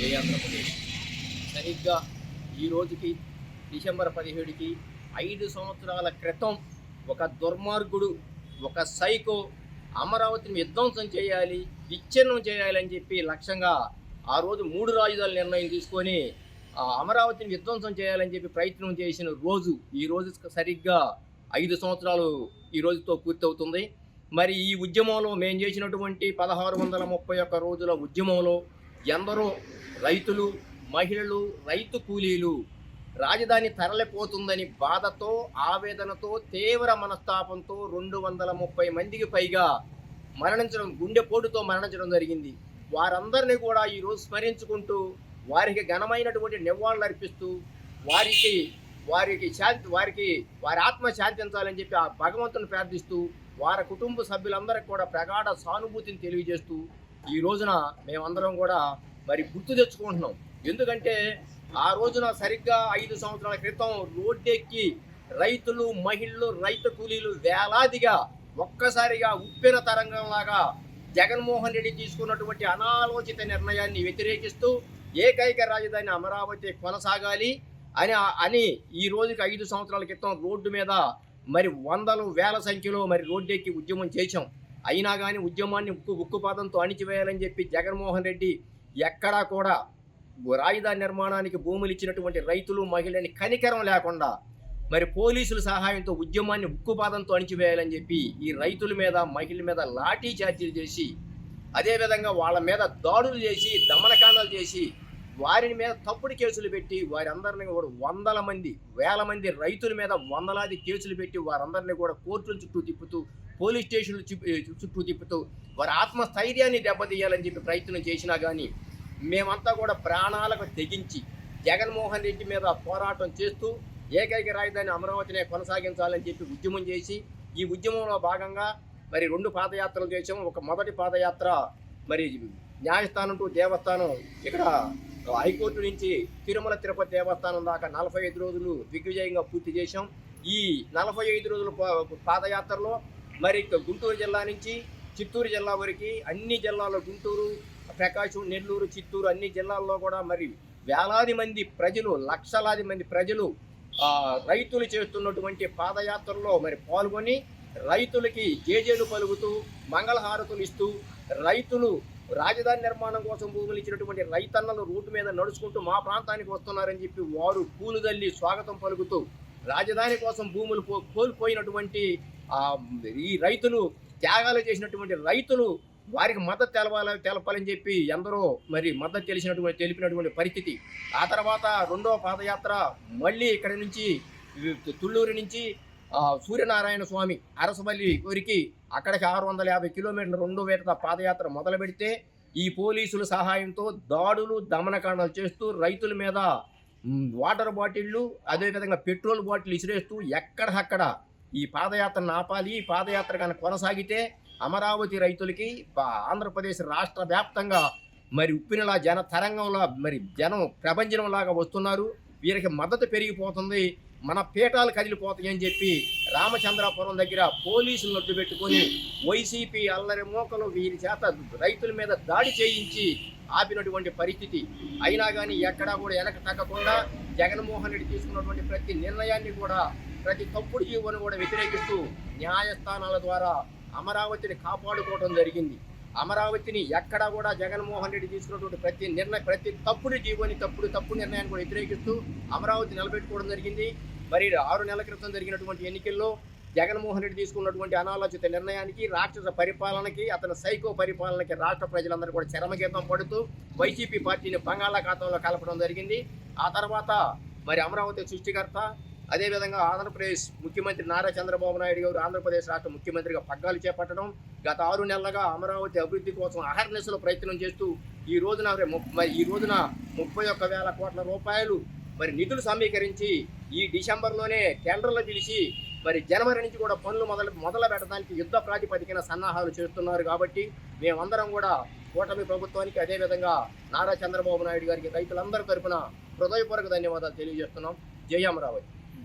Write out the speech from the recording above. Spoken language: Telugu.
జై ఆంధ్రప్రదేశ్. సరిగ్గా ఈ రోజుకి డిసెంబర్ 17కి 5 సంవత్సరాల క్రితం ఒక దుర్మార్గుడు, ఒక సైకో అమరావతిని విధ్వంసం చేయాలి, విచ్ఛిన్నం చేయాలని చెప్పి లక్ష్యంగా ఆ రోజు 3 రాజధానుల నిర్ణయం తీసుకొని అమరావతిని విధ్వంసం చేయాలని చెప్పి ప్రయత్నం చేసిన రోజు ఈ రోజు సరిగ్గా 5 సంవత్సరాలు ఈ రోజుతో పూర్తవుతుంది. మరి ఈ ఉద్యమంలో మేము చేసినటువంటి 1631 రోజుల ఉద్యమంలో ఎందరో రైతులు, మహిళలు, రైతు కూలీలు రాజధాని తరలిపోతుందని బాధతో, ఆవేదనతో, తీవ్ర మనస్తాపంతో 230 మందికి పైగా మరణించడం, గుండెపోటుతో మరణించడం జరిగింది. వారందరినీ కూడా ఈరోజు స్మరించుకుంటూ వారికి ఘనమైనటువంటి నివాళులు అర్పిస్తూ వారి ఆత్మ శాంతించాలని చెప్పి ఆ భగవంతుని ప్రార్థిస్తూ వారి కుటుంబ సభ్యులందరికీ కూడా ప్రగాఢ సానుభూతిని తెలియజేస్తూ ఈ రోజున మేమందరం కూడా మరి గుర్తు తెచ్చుకుంటున్నాం. ఎందుకంటే ఆ రోజున సరిగ్గా 5 సంవత్సరాల క్రితం రోడ్డెక్కి రైతులు, మహిళలు, రైతు కూలీలు వేలాదిగా ఒక్కసారిగా ఉప్పెన తరంగంలాగా జగన్మోహన్ రెడ్డి తీసుకున్నటువంటి అనాలోచిత నిర్ణయాన్ని వ్యతిరేకిస్తూ ఏకైక రాజధాని అమరావతి కొనసాగాలి అని ఈ రోజుకి 5 సంవత్సరాల క్రితం రోడ్డు మీద మరి వందలు వేల సంఖ్యలో మరి రోడ్డెక్కి ఉద్యమం చేశాం. అయినా కానీ ఉద్యమాన్ని ఉక్కుపాదంతో అణిచివేయాలని చెప్పి జగన్మోహన్ రెడ్డి ఎక్కడా కూడా రాజధాని నిర్మాణానికి భూములు ఇచ్చినటువంటి రైతులు, మహిళని కనికరం లేకుండా మరి పోలీసుల సహాయంతో ఉద్యమాన్ని ఉక్కుపాదంతో అణిచివేయాలని చెప్పి ఈ రైతుల మీద, మహిళల మీద లాఠీ చార్జీలు చేసి, అదేవిధంగా వాళ్ళ మీద దాడులు చేసి, దమనకాండాలు చేసి, వారిని మీద తప్పుడు కేసులు పెట్టి వారందరినీ కూడా వందల మంది, వేల మంది రైతుల మీద వందలాది కేసులు పెట్టి వారందరినీ కూడా కోర్టుల చుట్టూ తిప్పుతూ, పోలీస్ స్టేషన్ల చుట్టూ తిప్పుతూ వారి ఆత్మస్థైర్యాన్ని దెబ్బతీయాలని చెప్పి ప్రయత్నం చేసినా కానీ మేమంతా కూడా ప్రాణాలకు తెగించి జగన్మోహన్ రెడ్డి మీద పోరాటం చేస్తూ ఏకైక రాజధాని అమరావతినే కొనసాగించాలని చెప్పి ఉద్యమం చేసి, ఈ ఉద్యమంలో భాగంగా మరి 2 పాదయాత్రలు చేసాం. ఒక మొదటి పాదయాత్ర మరి న్యాయస్థానం టు దేవస్థానం, ఇక్కడ హైకోర్టు నుంచి తిరుమల తిరుపతి దేవస్థానం దాకా 45 రోజులు దిగ్విజయంగా పూర్తి చేశాం. ఈ 45 రోజుల పాదయాత్రలో మరి గుంటూరు జిల్లా నుంచి చిత్తూరు జిల్లా వరకు అన్ని జిల్లాల్లో, గుంటూరు, ప్రకాశం, నెల్లూరు, చిత్తూరు అన్ని జిల్లాల్లో కూడా మరి వేలాది మంది ప్రజలు, లక్షలాది మంది ప్రజలు రైతులు చేస్తున్నటువంటి పాదయాత్రలో మరి పాల్గొని రైతులకి జేజేలు పలుకుతూ, మంగళహారతులు ఇస్తూ, రైతులు రాజధాని నిర్మాణం కోసం భూములు ఇచ్చినటువంటి రైతన్నలు రోడ్డు మీద నడుచుకుంటూ మా ప్రాంతానికి వస్తున్నారని చెప్పి వారు పూలుదల్లి స్వాగతం పలుకుతూ రాజధాని కోసం భూములు కోల్పోయినటువంటి ఈ రైతులు, త్యాగాలు చేసినటువంటి రైతులు వారికి మద్దతు తెలపాలని చెప్పి ఎందరో మరి మద్దతు తెలిపినటువంటి పరిస్థితి. ఆ తర్వాత 2వ పాదయాత్ర మళ్ళీ ఇక్కడి నుంచి తుళ్ళూరు నుంచి సూర్యనారాయణ స్వామి అరసవల్లి వరకు అక్కడికి 650 కిలోమీటర్ల 2వ విడత పాదయాత్ర మొదలు పెడితే ఈ పోలీసుల సహాయంతో దాడులు, దమనకాండాలు చేస్తూ రైతుల మీద వాటర్ బాటిళ్ళు, అదేవిధంగా పెట్రోల్ బాటిల్ ఇసిరేస్తూ ఎక్కడక్కడ ఈ పాదయాత్రను ఆపాలి. ఈ పాదయాత్ర కనుక కొనసాగితే అమరావతి రైతులకి ఆంధ్రప్రదేశ్ రాష్ట్ర వ్యాప్తంగా మరి ఉప్పినలా జన తరంగంలా మరి జనం ప్రపంచంలాగా వస్తున్నారు, వీరికి మద్దతు పెరిగిపోతుంది, మన పీఠాలు కదిలిపోతాయని చెప్పి రామచంద్రాపురం దగ్గర పోలీసులు నొట్టు పెట్టుకొని వైసీపీ అల్లరి మోకలు వీరి చేత రైతుల మీద దాడి చేయించి ఆపినటువంటి పరిస్థితి. అయినా కానీ ఎక్కడా కూడా వెనక తగ్గకుండా జగన్మోహన్ రెడ్డి తీసుకున్నటువంటి ప్రతి నిర్ణయాన్ని కూడా, ప్రతి తప్పుడు జీవోను కూడా వ్యతిరేకిస్తూ న్యాయస్థానాల ద్వారా అమరావతిని కాపాడుకోవడం జరిగింది. అమరావతిని ఎక్కడా కూడా జగన్మోహన్ రెడ్డి తీసుకున్నటువంటి ప్రతి తప్పుడు జీవోని, తప్పుడు నిర్ణయాన్ని కూడా వ్యతిరేకిస్తూ అమరావతి నిలబెట్టుకోవడం జరిగింది. మరి 6 నెలల క్రితం జరిగినటువంటి ఎన్నికల్లో జగన్మోహన్ రెడ్డి తీసుకున్నటువంటి అనాలోచిత నిర్ణయానికి, రాక్షస పరిపాలనకి, అతని సైకో పరిపాలనకి రాష్ట్ర ప్రజలందరూ కూడా చరమగీతం పడుతూ వైసీపీ పార్టీని బంగాళాఖాతంలో కలపడం జరిగింది. ఆ తర్వాత మరి అమరావతి సృష్టికర్త, అదేవిధంగా ఆంధ్రప్రదేశ్ ముఖ్యమంత్రి నారా చంద్రబాబు నాయుడు గారు ఆంధ్రప్రదేశ్ రాష్ట్ర ముఖ్యమంత్రిగా పగ్గాలు చేపట్టడం, గత 6 నెలలుగా అమరావతి అభివృద్ధి కోసం అహర్నిశలు ప్రయత్నం చేస్తూ ఈ రోజున 31,000 కోట్ల రూపాయలు మరి నిధులు సమీకరించి ఈ డిసెంబర్లోనే టెండర్లు పిలిచి మరి జనవరి నుంచి కూడా పనులు మొదలు పెట్టడానికి యుద్ధ ప్రాతిపదికన సన్నాహాలు చేస్తున్నారు. కాబట్టి మేమందరం కూడా కూటమి ప్రభుత్వానికి, అదేవిధంగా నారా చంద్రబాబు నాయుడు గారికి రైతులందరి తరఫున హృదయపూర్వక ధన్యవాదాలు తెలియజేస్తున్నాం. జై అమరావతి.